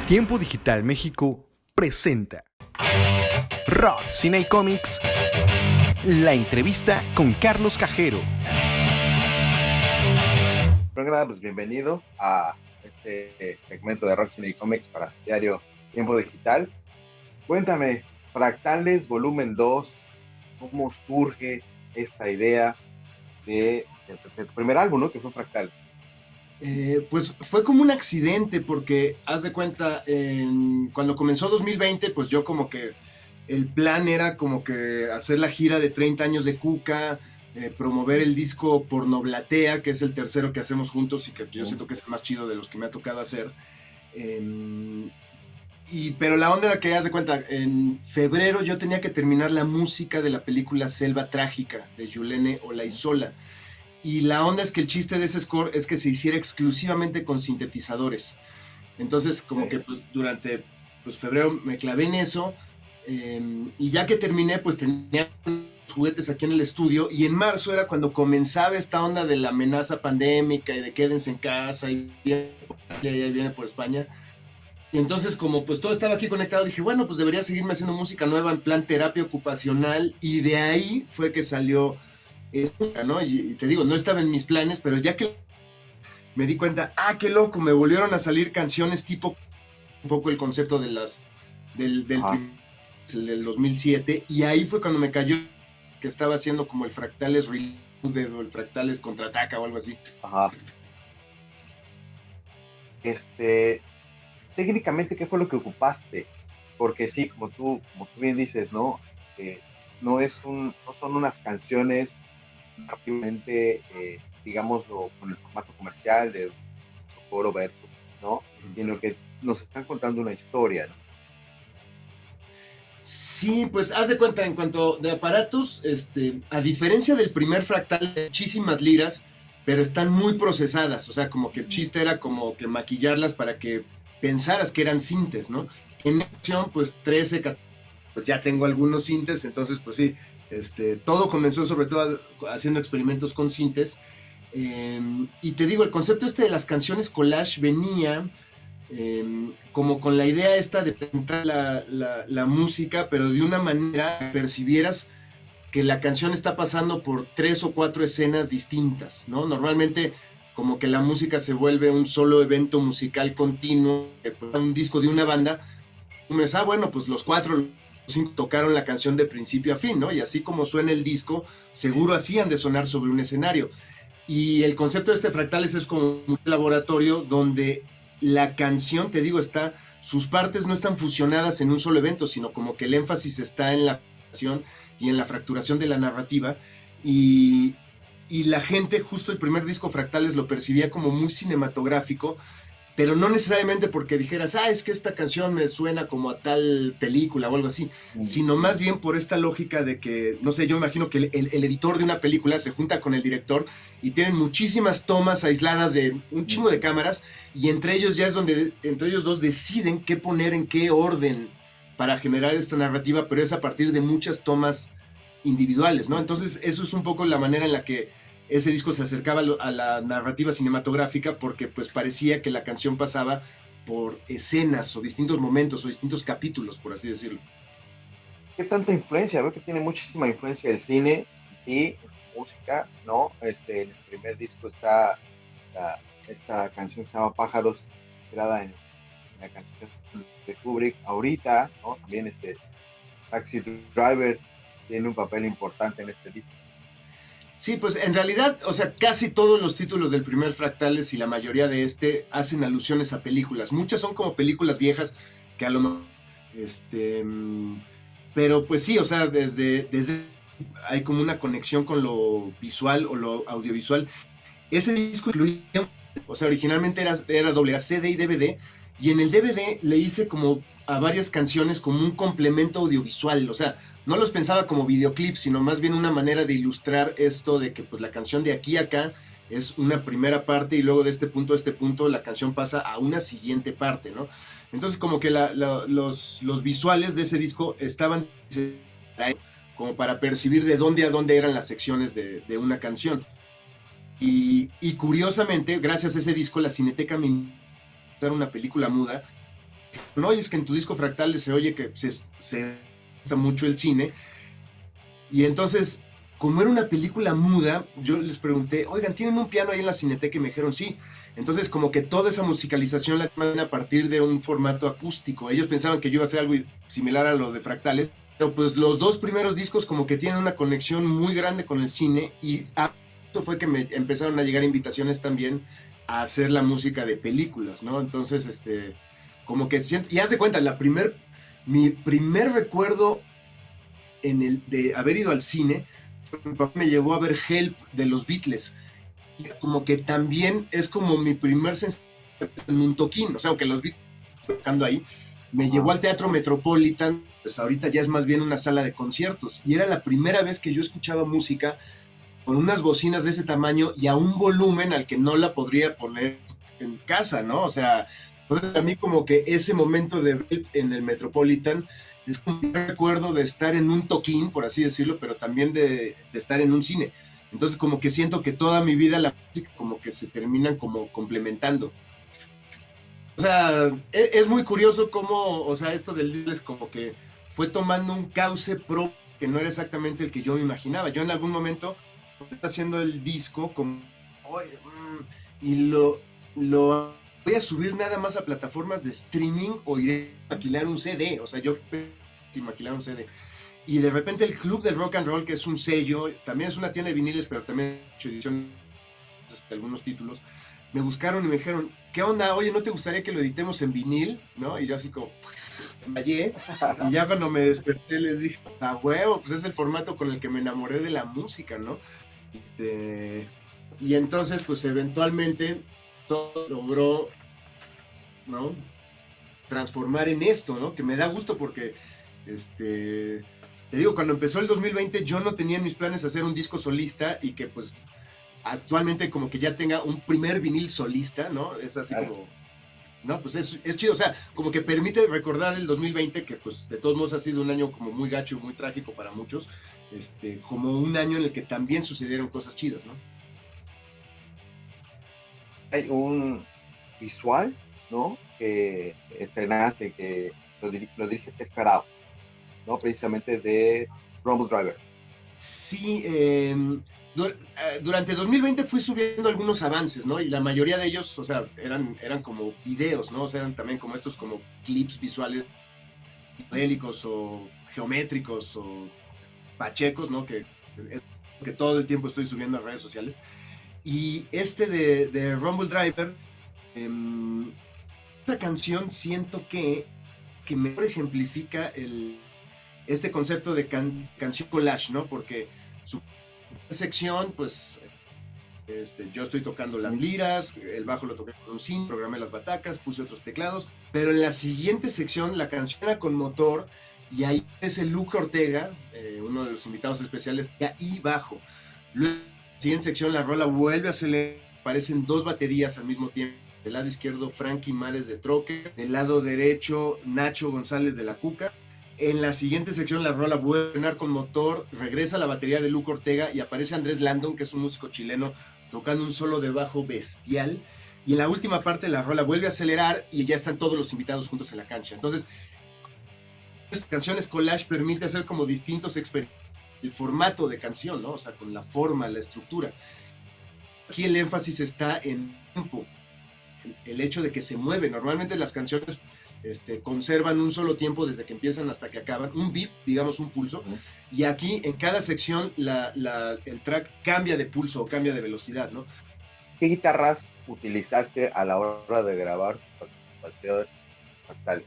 Tiempo Digital México presenta Rock, Cine y Comics, la entrevista con Carlos Cajero. Bueno, pues bienvenido a este segmento de Rock, Cine y Comics para Diario Tiempo Digital. Cuéntame, Fractales Volumen 2, ¿cómo surge esta idea de tu primer álbum, ¿no? Que fue Fractal. Pues fue como un accidente porque, haz de cuenta, cuando comenzó 2020, pues yo como que el plan era como que hacer la gira de 30 años de Cuca, promover el disco Pornoblatea, que es el tercero que hacemos juntos y que yo siento que es el más chido de los que me ha tocado hacer. Pero la onda era que, haz de cuenta, en febrero yo tenía que terminar la música de la película Selva Trágica de Yulene Olaizola. Y la onda es que el chiste de ese score es que se hiciera exclusivamente con sintetizadores. Entonces, como que pues, durante febrero me clavé en eso. Y ya que terminé, pues tenía juguetes aquí en el estudio. Y en marzo era cuando comenzaba esta onda de la amenaza pandémica y de quédense en casa y viene por España. Y entonces, como pues todo estaba aquí conectado, dije, bueno, pues debería seguirme haciendo música nueva en plan terapia ocupacional. Y de ahí fue que salió ¿no? Y te digo, no estaba en mis planes, pero ya que me di cuenta, qué loco, me volvieron a salir canciones tipo un poco el concepto de del 2007, y ahí fue cuando me cayó que estaba haciendo como el Fractales Reloaded o el Fractales Contraataca o algo así. Ajá. Técnicamente, ¿qué fue lo que ocupaste? Porque sí, como tú bien dices, ¿no? No son unas canciones rápidamente, digámoslo, con el formato comercial de coro verso, ¿no? Sino que nos están contando una historia, ¿no? Sí, pues haz de cuenta, en cuanto de aparatos, a diferencia del primer Fractal, muchísimas liras, pero están muy procesadas, o sea, como que el chiste era como que maquillarlas para que pensaras que eran sintes, ¿no? En acción, pues 13, 14, pues ya tengo algunos sintes, entonces pues sí, todo comenzó sobre todo haciendo experimentos con sintes. Y te digo, el concepto de las canciones collage venía como con la idea esta de pintar la música, pero de una manera que percibieras que la canción está pasando por 3 o 4 escenas distintas, ¿no? Normalmente como que la música se vuelve un solo evento musical continuo, un disco de una banda, y me dices, bueno, pues los 4 tocaron la canción de principio a fin, ¿no? Y así como suena el disco, seguro así han de sonar sobre un escenario. Y el concepto de Fractales es como un laboratorio donde la canción, te digo, sus partes no están fusionadas en un solo evento, sino como que el énfasis está en la canción y en la fracturación de la narrativa. Y la gente, justo el primer disco Fractales lo percibía como muy cinematográfico, pero no necesariamente porque dijeras, es que esta canción me suena como a tal película o algo así, sino más bien por esta lógica de que, no sé, yo me imagino que el editor de una película se junta con el director y tienen muchísimas tomas aisladas de un chingo de cámaras, y entre ellos ya es donde, entre ellos dos deciden qué poner en qué orden para generar esta narrativa, pero es a partir de muchas tomas individuales, ¿no? Entonces eso es un poco la manera en la que ese disco se acercaba a la narrativa cinematográfica, porque pues parecía que la canción pasaba por escenas o distintos momentos o distintos capítulos, por así decirlo. ¿Qué tanta influencia? Veo que tiene muchísima influencia el cine y música, ¿no? En el primer disco está esta canción que se llama Pájaros, inspirada en la canción de Kubrick. Ahorita, ¿no? También Taxi Driver tiene un papel importante en este disco. Sí, pues en realidad, o sea, casi todos los títulos del primer Fractales y la mayoría de hacen alusiones a películas. Muchas son como películas viejas que a lo mejor, pero pues sí, o sea, desde hay como una conexión con lo visual o lo audiovisual. Ese disco incluía, o sea, originalmente era doble CD y DVD, y en el DVD le hice como a varias canciones como un complemento audiovisual, o sea, no los pensaba como videoclips, sino más bien una manera de ilustrar esto de que pues la canción de aquí a acá es una primera parte y luego de este punto a este punto la canción pasa a una siguiente parte, ¿no? Entonces como que los visuales de ese disco estaban como para percibir de dónde a dónde eran las secciones de una canción. Y curiosamente, gracias a ese disco, la Cineteca me invitó a una película muda no, y es que en tu disco Fractales se oye que se gusta mucho el cine. Y entonces, como era una película muda, yo les pregunté, oigan, ¿tienen un piano ahí en la Cineteca? Y me dijeron, sí. Entonces, como que toda esa musicalización la toman a partir de un formato acústico. Ellos pensaban que yo iba a hacer algo similar a lo de Fractales, pero pues los dos primeros discos como que tienen una conexión muy grande con el cine, y eso fue que me empezaron a llegar invitaciones también a hacer la música de películas, ¿no? Entonces, como que siento, y haz de cuenta, mi primer recuerdo de haber ido al cine, mi papá me llevó a ver Help de los Beatles. Y como que también es como mi primer sensación en un toquín. O sea, aunque los Beatles tocando ahí, me llevó al Teatro Metropolitan, pues ahorita ya es más bien una sala de conciertos. Y era la primera vez que yo escuchaba música con unas bocinas de ese tamaño y a un volumen al que no la podría poner en casa, ¿no? O sea, entonces a mí como que ese momento de ver en el Metropolitan es como un recuerdo de estar en un toquín, por así decirlo, pero también de estar en un cine. Entonces como que siento que toda mi vida la música como que se terminan como complementando. O sea, es muy curioso cómo, o sea, esto del Beatles como que fue tomando un cauce pro que no era exactamente el que yo me imaginaba. Yo en algún momento haciendo el disco como, oye, y lo voy a subir nada más a plataformas de streaming o iré a maquilar un CD. O sea, yo sin maquilar un CD. Y de repente el Club del Rock and Roll, que es un sello, también es una tienda de viniles, pero también he hecho edición de algunos títulos, me buscaron y me dijeron, ¿qué onda? Oye, ¿no te gustaría que lo editemos en vinil? ¿No? Y yo así como, fallé. Y ya cuando me desperté les dije, a huevo, pues es el formato con el que me enamoré de la música, ¿no? Y entonces, pues eventualmente todo logró, ¿no?, transformar en esto, ¿no? Que me da gusto porque, te digo, cuando empezó el 2020 yo no tenía en mis planes hacer un disco solista y que pues actualmente como que ya tenga un primer vinil solista, ¿no? Es así como, no, pues es chido, o sea, como que permite recordar el 2020 que pues de todos modos ha sido un año como muy gacho, muy trágico para muchos, como un año en el que también sucedieron cosas chidas, ¿no? Hay un visual, ¿no?, que estrenaste, que lo dirige Steph Carell, ¿no?, precisamente de Rumble Driver. Sí, durante 2020 fui subiendo algunos avances, ¿no? Y la mayoría de ellos, o sea, eran como videos, ¿no? O sea, eran también como estos como clips visuales modélicos o geométricos o pachecos, ¿no? Que todo el tiempo estoy subiendo a redes sociales. Y de Rumble Driver, esta canción siento que mejor ejemplifica este concepto de canción collage, ¿no? Porque su sección, pues, yo estoy tocando las liras, el bajo lo toqué con un synth, programé las batacas, puse otros teclados, pero en la siguiente sección la canción era con motor y ahí es el Luke Ortega, uno de los invitados especiales, y bajo. Luego, en la siguiente sección la rola vuelve a acelerar, aparecen dos baterías al mismo tiempo. Del lado izquierdo, Frankie Mares de Troque, del lado derecho, Nacho González de la Cuca. En la siguiente sección la rola vuelve a frenar con motor, regresa la batería de Luke Ortega y aparece Andrés Landon, que es un músico chileno, tocando un solo de bajo bestial. Y en la última parte la rola vuelve a acelerar y ya están todos los invitados juntos en la cancha. Entonces, estas canciones collage permite hacer como distintos experimentos. El formato de canción, ¿no? O sea, con la forma, la estructura. Aquí el énfasis está en tiempo, el hecho de que se mueve. Normalmente las canciones conservan un solo tiempo desde que empiezan hasta que acaban, un beat, digamos un pulso, y aquí en cada sección el track cambia de pulso o cambia de velocidad, ¿no? ¿Qué guitarras utilizaste a la hora de grabar participación Fractales?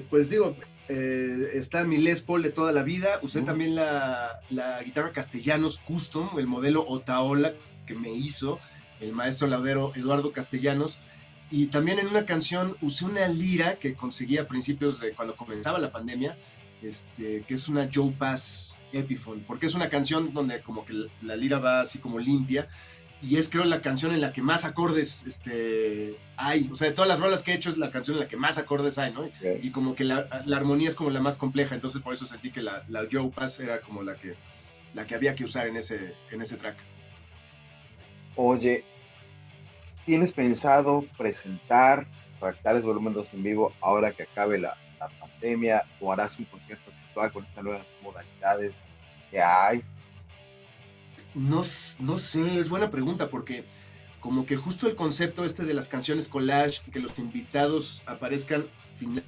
Pues digo, está mi Les Paul de toda la vida, usé también la guitarra Castellanos Custom, el modelo Otaola que me hizo el maestro laudero Eduardo Castellanos. Y también en una canción usé una lira que conseguí a principios de cuando comenzaba la pandemia, que es una Joe Pass Epiphone, porque es una canción donde como que la lira va así como limpia, y es creo la canción en la que más acordes hay, o sea, de todas las rolas que he hecho es la canción en la que más acordes hay, ¿no? Okay. Y como que la armonía es como la más compleja, entonces por eso sentí que la Joe Pass era como la que había que usar en ese track. Oye, ¿tienes pensado presentar Fractales Volumen 2 en vivo ahora que acabe la pandemia, o harás un concierto virtual con estas nuevas modalidades que hay? No sé, es buena pregunta porque como que justo el concepto este de las canciones collage, que los invitados aparezcan al final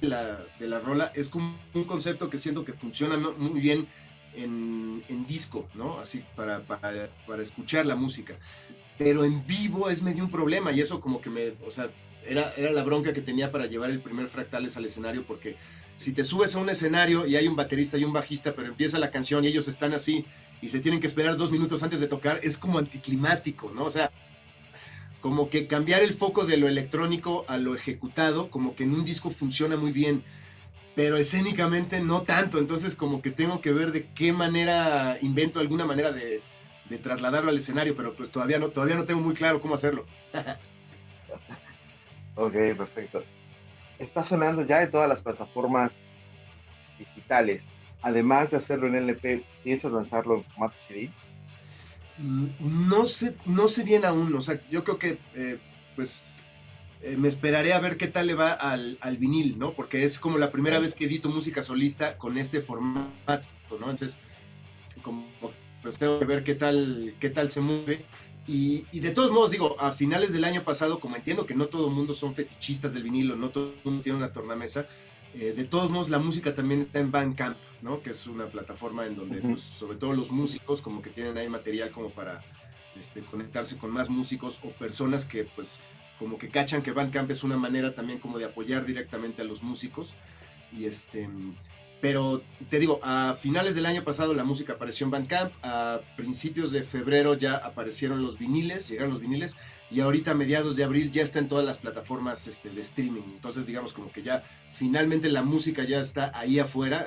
de la rola, es como un concepto que siento que funciona muy bien en disco, ¿no? Así para escuchar la música. Pero en vivo es medio un problema y eso como que o sea, era la bronca que tenía para llevar el primer Fractales al escenario, porque si te subes a un escenario y hay un baterista y un bajista, pero empieza la canción y ellos están así y se tienen que esperar 2 minutos antes de tocar, es como anticlimático, ¿no? O sea, como que cambiar el foco de lo electrónico a lo ejecutado, como que en un disco funciona muy bien, pero escénicamente no tanto, entonces como que tengo que ver de qué manera invento alguna manera de trasladarlo al escenario, pero pues todavía no tengo muy claro cómo hacerlo. Ok, perfecto. Está sonando ya en todas las plataformas digitales. Además de hacerlo en LP, ¿piensas lanzarlo en formato CD? No sé bien aún, o sea, yo creo que pues me esperaré a ver qué tal le va al vinil, ¿no? Porque es como la primera vez que edito música solista con este formato, ¿no? Entonces, como pues tengo que ver qué tal se mueve. Y de todos modos, digo, a finales del año pasado, como entiendo que no todo el mundo son fetichistas del vinilo, no todo el mundo tiene una tornamesa, de todos modos la música también está en Bandcamp, ¿no? Que es una plataforma en donde, pues, sobre todo los músicos, como que tienen ahí material como para conectarse con más músicos o personas que, pues, como que cachan que Bandcamp es una manera también como de apoyar directamente a los músicos. Y pero te digo, a finales del año pasado la música apareció en Bandcamp, a principios de febrero ya aparecieron los viniles, llegaron los viniles, y ahorita a mediados de abril ya está en todas las plataformas de streaming. Entonces digamos como que ya finalmente la música ya está ahí afuera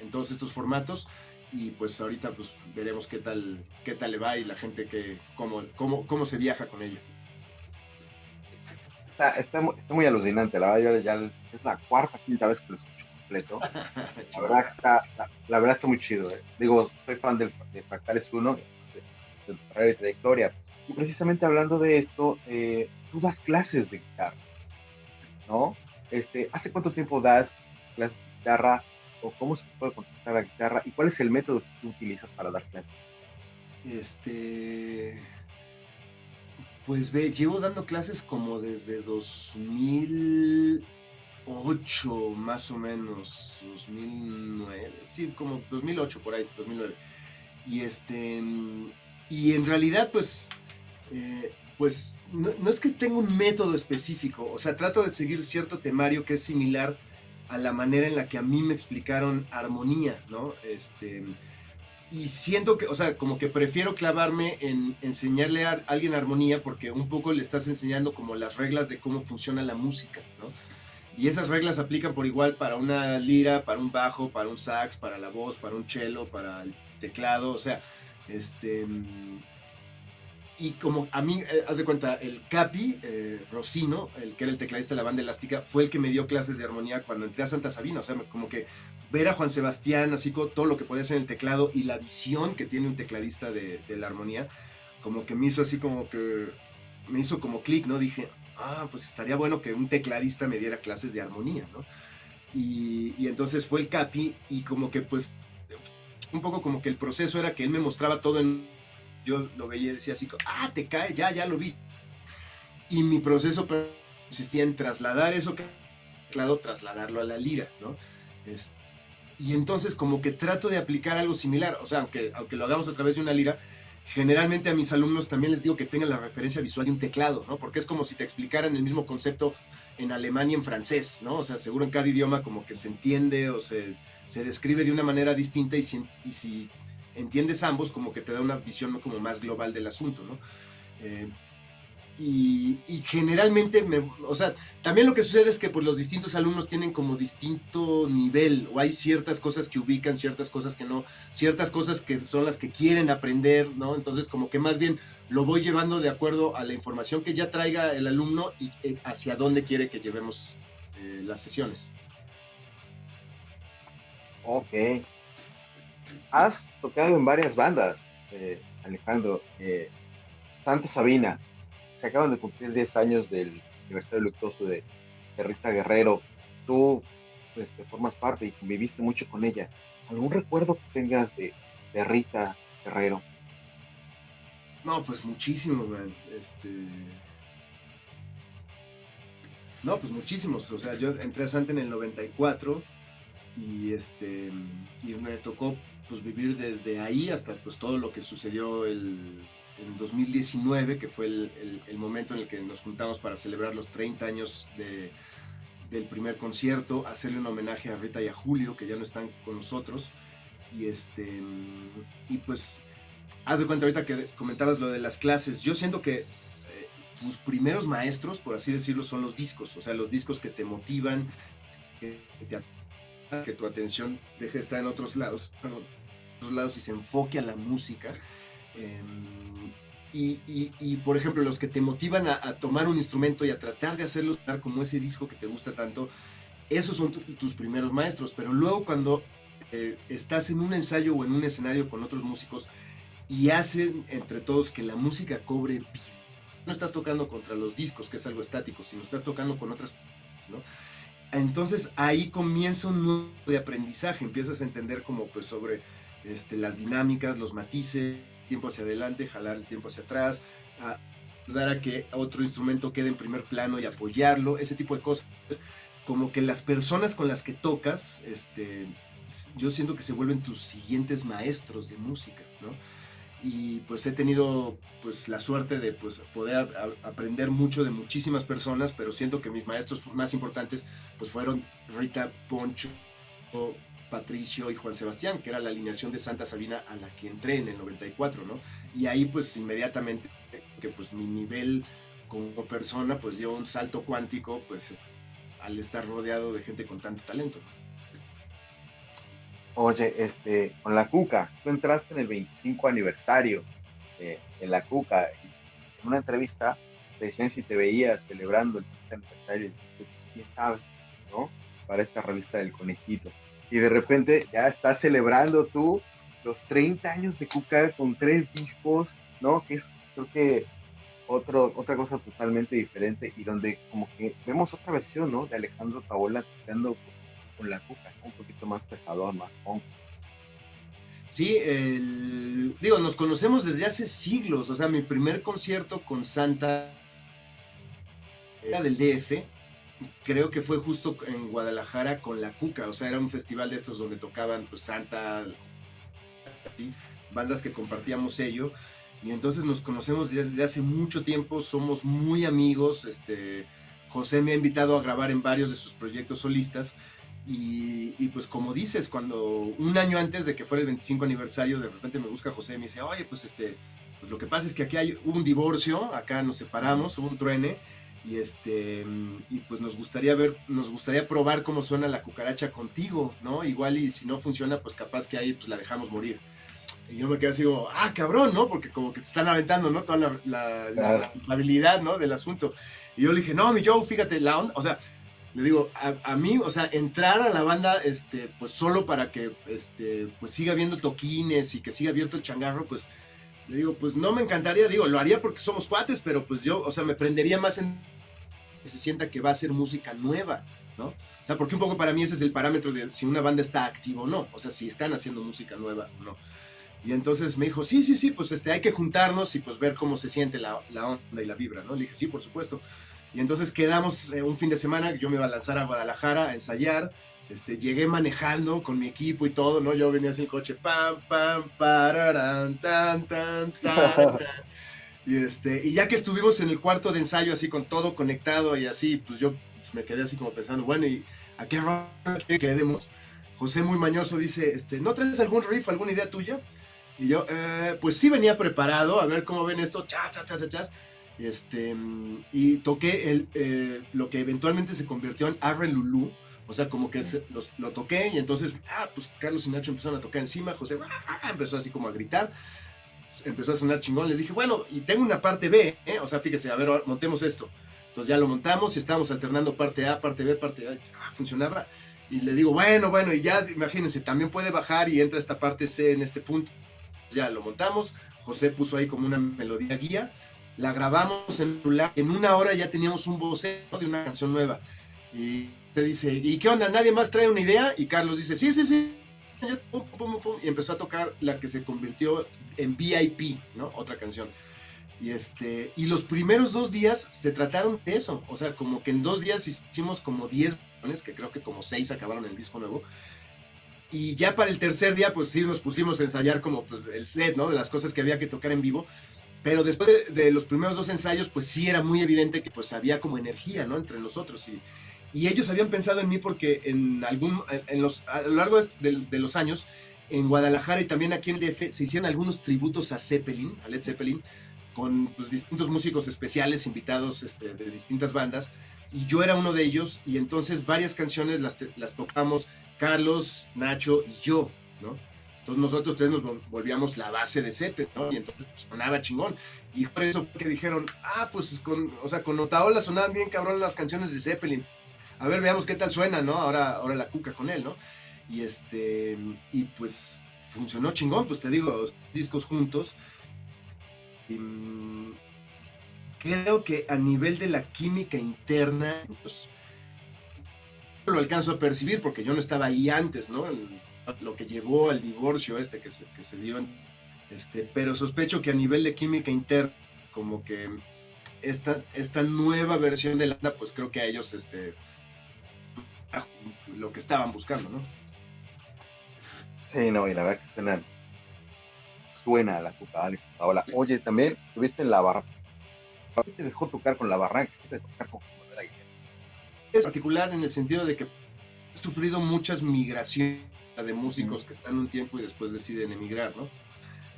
en todos estos formatos, y pues ahorita pues veremos qué tal le va y la gente cómo se viaja con ella. Está muy alucinante, la verdad, yo ya es la cuarta, quinta vez que lo escucho completo. La verdad está muy chido, ¿eh? Digo, soy fan de Fractales 1, de tu carrera y trayectoria. Y precisamente hablando de esto, tú das clases de guitarra, ¿no? ¿Hace cuánto tiempo das clases de guitarra? ¿O cómo se puede contactar la guitarra? ¿Y cuál es el método que tú utilizas para dar clases? Pues ve, llevo dando clases como desde 2008 más o menos, 2009, sí, como 2008 por ahí, 2009. Y y en realidad pues no es que tenga un método específico, o sea, trato de seguir cierto temario que es similar a la manera en la que a mí me explicaron armonía, ¿no? Y siento que, o sea, como que prefiero clavarme en enseñarle a alguien armonía porque un poco le estás enseñando como las reglas de cómo funciona la música, ¿no? Y esas reglas aplican por igual para una lira, para un bajo, para un sax, para la voz, para un cello, para el teclado, o sea, y como a mí, haz de cuenta, el Capi, Rossino, el que era el tecladista de la banda Elástica, fue el que me dio clases de armonía cuando entré a Santa Sabina. O sea, como que ver a Juan Sebastián, así con todo lo que podía hacer en el teclado y la visión que tiene un tecladista de la armonía, como que me hizo así como que, me hizo como clic, ¿no? Dije, pues estaría bueno que un tecladista me diera clases de armonía, ¿no? Y entonces fue el Capi y como que pues, un poco como que el proceso era que él me mostraba todo yo lo veía y decía así, te cae, ya lo vi. Y mi proceso consistía en trasladar eso que teclado, trasladarlo a la lira, ¿no? Y entonces como que trato de aplicar algo similar, o sea, aunque lo hagamos a través de una lira, generalmente a mis alumnos también les digo que tengan la referencia visual de un teclado, ¿no? Porque es como si te explicaran el mismo concepto en alemán y en francés, ¿no? O sea, seguro en cada idioma como que se entiende o se describe de una manera distinta y si entiendes ambos, como que te da una visión como más global del asunto, ¿no? Y generalmente, o sea, también lo que sucede es que pues, los distintos alumnos tienen como distinto nivel, o hay ciertas cosas que ubican, ciertas cosas que no, ciertas cosas que son las que quieren aprender, ¿no? Entonces, como que más bien lo voy llevando de acuerdo a la información que ya traiga el alumno y hacia dónde quiere que llevemos las sesiones. Ok. Has tocado en varias bandas, Alejandro. Santa Sabina, se acaban de cumplir 10 años del aniversario luctuoso de de Rita Guerrero. Tú formas parte y conviviste mucho con ella. ¿Algún recuerdo que tengas de Rita Guerrero? No, pues muchísimo, man. No, pues muchísimos. O sea, yo entré a Santa en el 94 y y me tocó pues vivir desde ahí hasta pues todo lo que sucedió en 2019, que fue el momento en el que nos juntamos para celebrar los 30 años del primer concierto, hacerle un homenaje a Rita y a Julio, que ya no están con nosotros. Y y pues haz de cuenta ahorita que comentabas lo de las clases, yo siento que tus primeros maestros, por así decirlo, son los discos, o sea, los discos que te motivan, que tu atención deje de estar en otros lados, y se enfoque a la música. Por ejemplo, los que te motivan a tomar un instrumento y a tratar de hacerlo sonar como ese disco que te gusta tanto, esos son tus primeros maestros. Pero luego cuando estás en un ensayo o en un escenario con otros músicos y hacen entre todos que la música cobre vida, no estás tocando contra los discos, que es algo estático, sino estás tocando con otras personas, ¿no? Entonces ahí comienza un nuevo de aprendizaje, empiezas a entender como pues sobre las dinámicas, los matices, tiempo hacia adelante, jalar el tiempo hacia atrás, a ayudar a que otro instrumento quede en primer plano y apoyarlo, ese tipo de cosas. Como que las personas con las que tocas, yo siento que se vuelven tus siguientes maestros de música, ¿no? Y pues he tenido pues la suerte de pues poder aprender mucho de muchísimas personas, pero siento que mis maestros más importantes pues fueron Rita, Poncho, Patricio y Juan Sebastián, que era la alineación de Santa Sabina a la que entré en el 94, ¿no? Y ahí pues inmediatamente que pues mi nivel como persona pues dio un salto cuántico pues al estar rodeado de gente con tanto talento, ¿no? Oye, con la Cuca, tú entraste en el 25 aniversario en la Cuca. Y en una entrevista te decían si te veías celebrando el 25 aniversario. Y pues, quién sabe, ¿no? Para esta revista del Conejito. Y de repente ya estás celebrando tú los 30 años de Cuca con 3 discos, ¿no? Que es, creo que, otra cosa totalmente diferente y donde como que vemos otra versión, ¿no? De Alejandro Tabola tocando con la Cuca, ¿no? Un poquito más pesador, más punk. Sí, digo, nos conocemos desde hace siglos, o sea, mi primer concierto con Santa era del DF, creo que fue justo en Guadalajara con la Cuca, o sea, era un festival de estos donde tocaban pues Santa, ¿sí? Bandas que compartíamos sello, y entonces nos conocemos desde hace mucho tiempo, somos muy amigos, José me ha invitado a grabar en varios de sus proyectos solistas, y pues como dices, cuando un año antes de que fuera el 25 aniversario, de repente me busca José y me dice, oye, pues pues lo que pasa es que aquí hubo un divorcio, acá nos separamos, hubo un truene, y pues nos gustaría probar cómo suena la cucaracha contigo, ¿no? Igual y si no funciona, pues capaz que ahí pues la dejamos morir. Y yo me quedé así como, cabrón, ¿no? Porque como que te están aventando, ¿no? Toda la responsabilidad, ¿no? Del asunto. Y yo le dije, no, mi Joe, fíjate, la onda, o sea, le digo, a mí, o sea, entrar a la banda, pues solo para que, pues siga habiendo toquines y que siga abierto el changarro, pues, le digo, pues no me encantaría, digo, lo haría porque somos cuates, pero pues yo, o sea, me prendería más en que se sienta que va a ser música nueva, ¿no? O sea, porque un poco para mí ese es el parámetro de si una banda está activa o no, o sea, si están haciendo música nueva o no. Y entonces me dijo, sí, pues hay que juntarnos y pues ver cómo se siente la onda y la vibra, ¿no? Le dije, sí, por supuesto. Y entonces quedamos un fin de semana, yo me iba a lanzar a Guadalajara a ensayar, llegué manejando con mi equipo y todo, ¿no? Yo venía así en coche, pam, pam, pararán, tan, tan, tan. Y ya que estuvimos en el cuarto de ensayo así con todo conectado y así, pues yo me quedé así como pensando, bueno, ¿y a qué rola quiere que le demos? José muy mañoso dice, ¿no traes algún riff, alguna idea tuya? Y yo, pues sí venía preparado, a ver cómo ven esto, chas. Y toqué lo que eventualmente se convirtió en Arre Lulú, o sea, como que lo toqué y entonces, pues Carlos y Nacho empezaron a tocar encima, José empezó así como a gritar, empezó a sonar chingón, les dije, bueno, y tengo una parte B, o sea, fíjese, a ver, montemos esto. Entonces ya lo montamos y estábamos alternando parte A, parte B, parte A, funcionaba. Y le digo, bueno, y ya, imagínense, también puede bajar y entra esta parte C en este punto. Ya lo montamos, José puso ahí como una melodía guía, la grabamos en una hora ya teníamos un boceto de una canción nueva. Y te dice, ¿y qué onda? ¿Nadie más trae una idea? Y Carlos dice, sí, sí, sí. Pum, pum, pum, y empezó a tocar la que se convirtió en VIP, ¿no? Otra canción. Y los primeros 2 días se trataron de eso. O sea, como que en 2 días hicimos como 10 canciones, que creo que como 6 acabaron el disco nuevo. Y ya para el tercer día, pues sí, nos pusimos a ensayar como pues, el set, ¿no? De las cosas que había que tocar en vivo. Pero después de los primeros 2 ensayos, pues sí era muy evidente que pues había como energía, ¿no? Entre nosotros. Y ellos habían pensado en mí porque a lo largo de los años, en Guadalajara y también aquí en el DF, se hicieron algunos tributos a Zeppelin, a Led Zeppelin, con pues, distintos músicos especiales invitados de distintas bandas. Y yo era uno de ellos, y entonces varias canciones las tocamos Carlos, Nacho y yo, ¿no? Entonces nosotros tres nos volvíamos la base de Zeppelin, ¿no? Y entonces sonaba chingón. Y por eso fue que dijeron, pues con Otaola sonaban bien cabrón las canciones de Zeppelin. A ver, veamos qué tal suena, ¿no? Ahora la cuca con él, ¿no? Y pues funcionó chingón, pues te digo, discos juntos. Y, creo que a nivel de la química interna, pues lo alcanzo a percibir porque yo no estaba ahí antes, ¿no? Lo que llevó al divorcio que se dio, pero sospecho que a nivel de química interna, como que esta nueva versión de la banda, pues creo que a ellos, lo que estaban buscando, ¿no? Sí, no, y la verdad que suena la Cuca Alex Otaola. Oye, también estuviste en la Barranca. ¿Qué te dejó tocar con la Barranca? ¿Qué te dejó tocar con Manuel Aguilera? Es particular en el sentido de que he sufrido muchas migraciones de músicos que están un tiempo y después deciden emigrar, ¿no?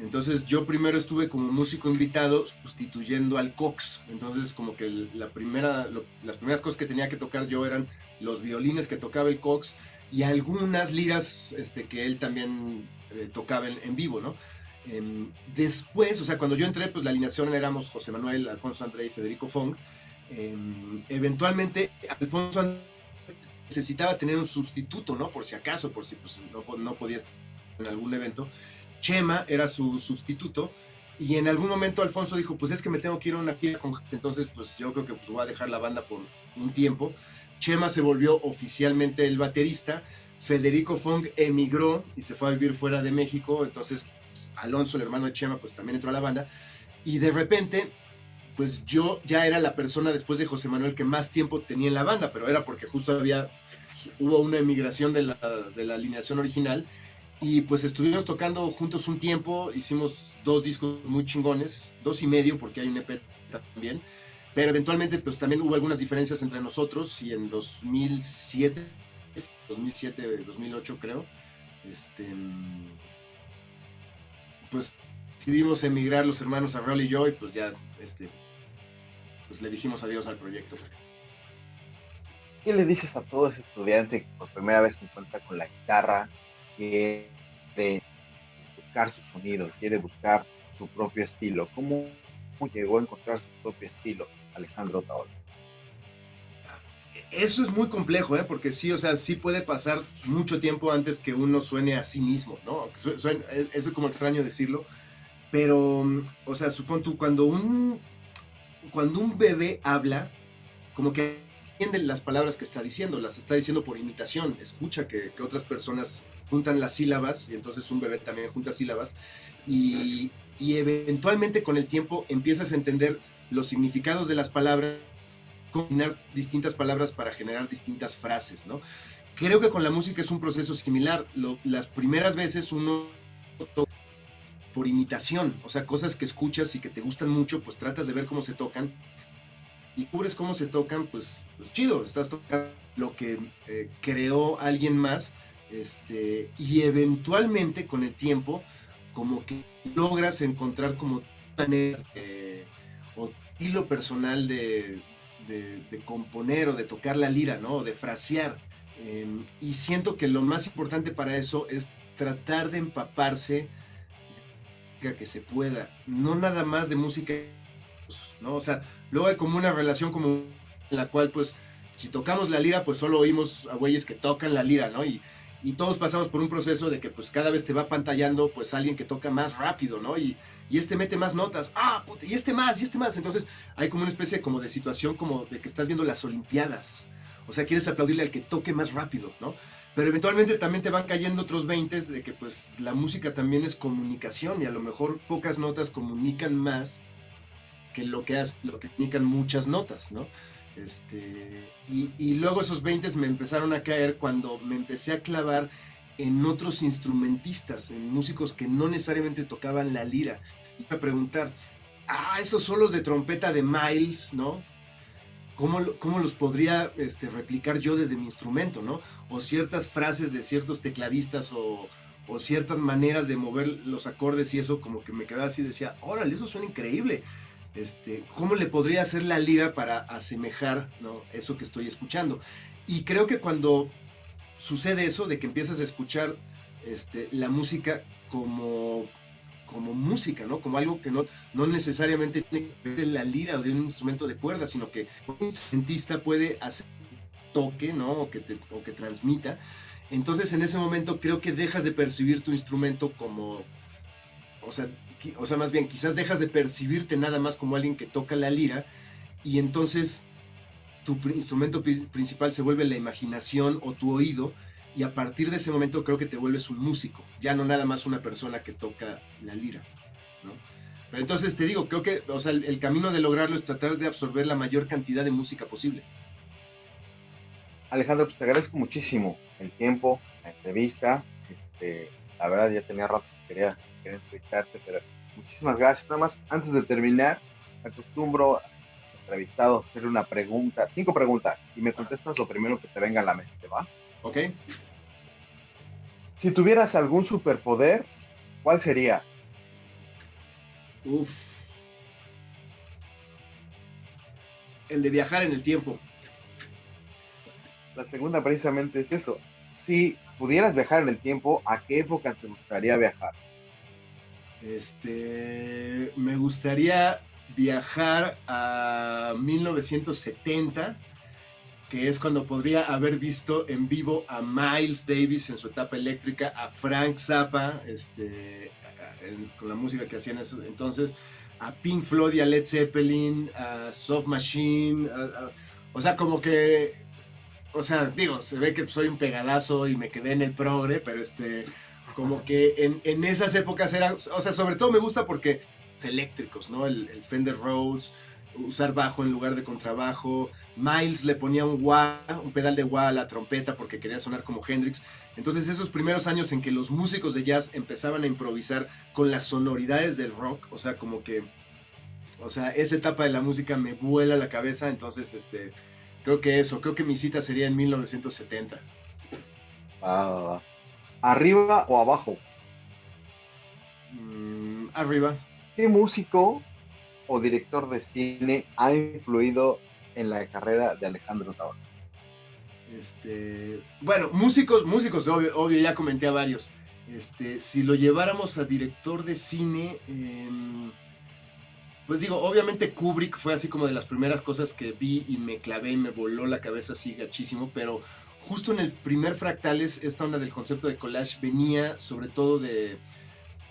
Entonces yo primero estuve como músico invitado sustituyendo al Cox. Entonces como que las primeras cosas que tenía que tocar yo eran los violines que tocaba el Cox y algunas liras que él también tocaba en vivo, ¿no? Después, o sea, cuando yo entré, pues la alineación éramos José Manuel, Alfonso André y Federico Fong. Eventualmente Alfonso André necesitaba tener un sustituto, ¿no? Por si acaso, por si pues, no podía estar en algún evento. Chema era su sustituto y en algún momento Alfonso dijo, pues es que me tengo que ir a una gira con gente, entonces pues yo creo que pues, voy a dejar la banda por un tiempo. Chema se volvió oficialmente el baterista, Federico Fong emigró y se fue a vivir fuera de México, entonces pues, Alonso, el hermano de Chema, pues también entró a la banda y de repente pues yo ya era la persona después de José Manuel que más tiempo tenía en la banda, pero era porque justo hubo una emigración de la alineación original. Y pues estuvimos tocando juntos un tiempo, hicimos 2 discos muy chingones, 2 y medio porque hay un EP también, pero eventualmente pues también hubo algunas diferencias entre nosotros y en 2007, 2008 creo, pues decidimos emigrar los hermanos Arreola y yo y pues ya pues le dijimos adiós al proyecto. ¿Qué le dices a todo ese estudiante que por primera vez se encuentra con la guitarra, quiere buscar su sonido, quiere buscar su propio estilo? ¿Cómo llegó a encontrar su propio estilo Alejandro Otaola? Eso es muy complejo, porque sí, o sea, sí puede pasar mucho tiempo antes que uno suene a sí mismo, ¿no? Eso es como extraño decirlo, pero, o sea, supón tú, cuando un bebé habla, como que entiende las palabras que está diciendo, las está diciendo por imitación, escucha que otras personas juntan las sílabas y entonces un bebé también junta sílabas y eventualmente con el tiempo empiezas a entender los significados de las palabras, combinar distintas palabras para generar distintas frases, ¿no? Creo que con la música es un proceso similar. Las primeras veces uno por imitación, o sea, cosas que escuchas y que te gustan mucho, pues tratas de ver cómo se tocan y cubres cómo se tocan, pues chido, estás tocando lo que creó alguien más, y eventualmente con el tiempo como que logras encontrar como manera o estilo personal de componer o de tocar la lira, ¿no? O de frasear, y siento que lo más importante para eso es tratar de empaparse que se pueda, no nada más de música, ¿no? O sea, luego hay como una relación como en la cual pues si tocamos la lira pues solo oímos a güeyes que tocan la lira, ¿no? Y todos pasamos por un proceso de que pues cada vez te va pantallando pues alguien que toca más rápido, ¿no? Y mete más notas, puta, y más, entonces hay como una especie como de situación como de que estás viendo las Olimpiadas O sea, quieres aplaudirle al que toque más rápido, ¿no? Pero eventualmente también te van cayendo otros 20 de que pues la música también es comunicación y a lo mejor pocas notas comunican más que lo que comunican muchas notas, ¿no? Y luego esos 20 me empezaron a caer cuando me empecé a clavar en otros instrumentistas, en músicos que no necesariamente tocaban la lira. Y a preguntar, esos solos de trompeta de Miles, ¿no? ¿Cómo los podría replicar yo desde mi instrumento, ¿no? O ciertas frases de ciertos tecladistas o ciertas maneras de mover los acordes y eso, como que me quedaba así y decía, órale, eso suena increíble. ¿Cómo le podría hacer la lira para asemejar, ¿no?, eso que estoy escuchando? Y creo que cuando sucede eso, de que empiezas a escuchar la música como música, ¿no? Como algo que no necesariamente tiene que ver de la lira o de un instrumento de cuerda, sino que un instrumentista puede hacer toque, ¿no? O que transmita. Entonces, en ese momento creo que dejas de percibir tu instrumento como, o sea, más bien, quizás dejas de percibirte nada más como alguien que toca la lira, y entonces tu instrumento principal se vuelve la imaginación o tu oído, y a partir de ese momento creo que te vuelves un músico, ya no nada más una persona que toca la lira, ¿no? Pero entonces te digo, creo que, o sea, el camino de lograrlo es tratar de absorber la mayor cantidad de música posible. Alejandro, pues te agradezco muchísimo el tiempo, la entrevista. La verdad ya tenía rato que quería entrevistarte, pero muchísimas gracias. Nada más, antes de terminar, acostumbro a los entrevistados a hacer una pregunta, 5 preguntas, y me contestas lo primero que te venga a la mente, ¿va? Ok. Si tuvieras algún superpoder, ¿cuál sería? El de viajar en el tiempo. La segunda precisamente es eso. Si pudieras viajar en el tiempo, ¿a qué época te gustaría viajar? Me gustaría viajar a 1970, que es cuando podría haber visto en vivo a Miles Davis en su etapa eléctrica, a Frank Zappa, con la música que hacían entonces, a Pink Floyd y a Led Zeppelin, a Soft Machine, o sea, como que, o sea, digo, se ve que soy un pegadazo y me quedé en el progre, pero como que en esas épocas eran, o sea, sobre todo me gusta porque eléctricos, ¿no? El Fender Rhodes, usar bajo en lugar de contrabajo. Miles le ponía un pedal de wah a la trompeta porque quería sonar como Hendrix. Entonces esos primeros años en que los músicos de jazz empezaban a improvisar con las sonoridades del rock, o sea, como que, o sea, esa etapa de la música me vuela la cabeza. Entonces, creo que mi cita sería en 1970. ¿Arriba o abajo? Arriba. ¿Qué músico o director de cine ha influido en la carrera de Alejandro Navarro? Bueno, músicos, obvio, ya comenté a varios. Si lo lleváramos a director de cine, pues digo, obviamente Kubrick fue así como de las primeras cosas que vi y me clavé y me voló la cabeza así gachísimo, pero justo en el primer Fractales, esta onda del concepto de collage venía sobre todo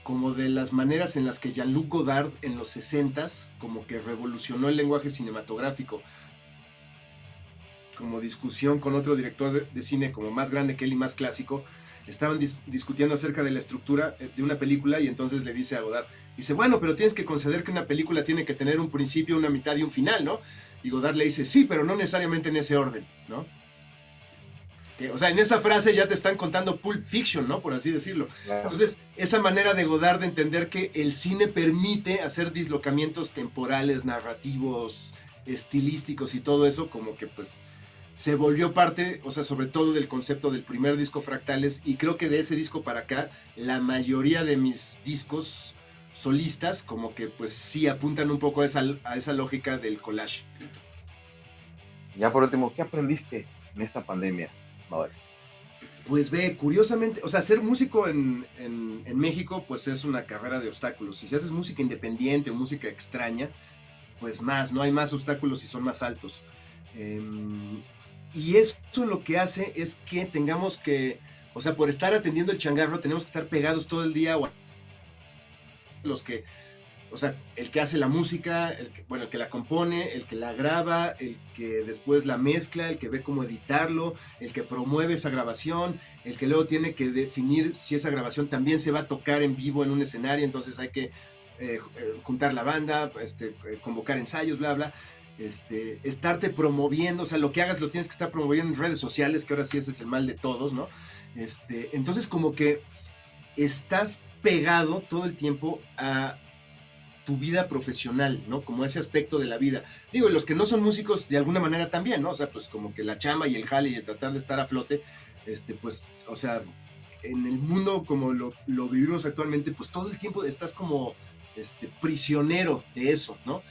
como de las maneras en las que Jean-Luc Godard en los 60s como que revolucionó el lenguaje cinematográfico. Como discusión con otro director de cine como más grande que él y más clásico, estaban discutiendo acerca de la estructura de una película, y entonces le dice a Godard, dice, bueno, pero tienes que conceder que una película tiene que tener un principio, una mitad y un final, ¿no? Y Godard le dice, sí, pero no necesariamente en ese orden, ¿no? O sea, en esa frase ya te están contando Pulp Fiction, ¿no? Por así decirlo. Claro. Entonces, esa manera de Godard de entender que el cine permite hacer dislocamientos temporales, narrativos, estilísticos y todo eso, como que pues se volvió parte, o sea, sobre todo del concepto del primer disco Fractales, y creo que de ese disco para acá, la mayoría de mis discos solistas, como que pues sí apuntan un poco a esa lógica del collage. Ya por último, ¿qué aprendiste en esta pandemia? Pues ve, curiosamente, o sea, ser músico en México, pues es una carrera de obstáculos. Si haces música independiente o música extraña, pues más, ¿no? Hay más obstáculos y son más altos. Y eso lo que hace es que tengamos que, o sea, por estar atendiendo el changarro, tenemos que estar pegados todo el día, o los que o sea, el que hace la música, el que la compone, el que la graba, el que después la mezcla, el que ve cómo editarlo, el que promueve esa grabación, el que luego tiene que definir si esa grabación también se va a tocar en vivo en un escenario, entonces hay que juntar la banda, convocar ensayos, bla, bla. Estarte promoviendo, o sea, lo que hagas lo tienes que estar promoviendo en redes sociales, que ahora sí ese es el mal de todos, ¿no? Entonces como que estás pegado todo el tiempo a tu vida profesional, ¿no? Como ese aspecto de la vida. Digo, los que no son músicos de alguna manera también, ¿no? O sea, pues como que la chamba y el jale y el tratar de estar a flote, pues, o sea, en el mundo como lo vivimos actualmente, pues todo el tiempo estás como prisionero de eso, ¿no?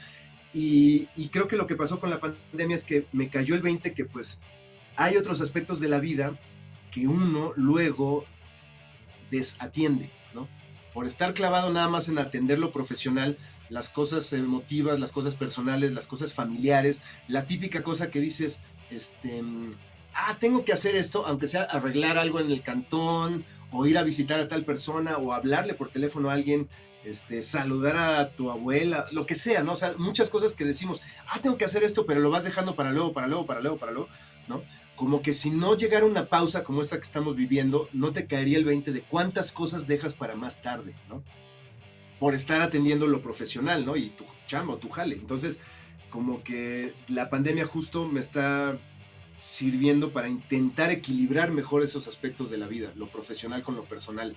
Y creo que lo que pasó con la pandemia es que me cayó el 20 que pues hay otros aspectos de la vida que uno luego desatiende, ¿no? Por estar clavado nada más en atender lo profesional, las cosas emotivas, las cosas personales, las cosas familiares, la típica cosa que dices, tengo que hacer esto, aunque sea arreglar algo en el cantón, o ir a visitar a tal persona, o hablarle por teléfono a alguien, saludar a tu abuela, lo que sea, ¿no? O sea, muchas cosas que decimos, tengo que hacer esto, pero lo vas dejando para luego, ¿no? Como que si no llegara una pausa como esta que estamos viviendo, no te caería el 20 de cuántas cosas dejas para más tarde, ¿no? Por estar atendiendo lo profesional, ¿no? Y tu chamba, tu jale. Entonces, como que la pandemia justo me está sirviendo para intentar equilibrar mejor esos aspectos de la vida, lo profesional con lo personal.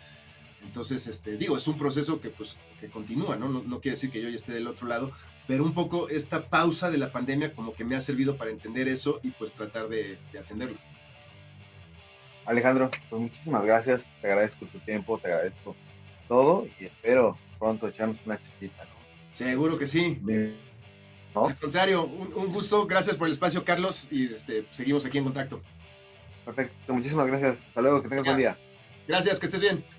Entonces, es un proceso que pues que continúa, ¿no? No quiere decir que yo ya esté del otro lado, pero un poco esta pausa de la pandemia como que me ha servido para entender eso y pues tratar de atenderlo. Alejandro, pues muchísimas gracias, te agradezco tu tiempo, te agradezco todo y espero pronto echarnos una chiquita, ¿no? Seguro que sí. ¿No? Al contrario, un gusto, gracias por el espacio, Carlos, y seguimos aquí en contacto. Perfecto, muchísimas gracias, hasta luego, que tengas buen día. Gracias, que estés bien.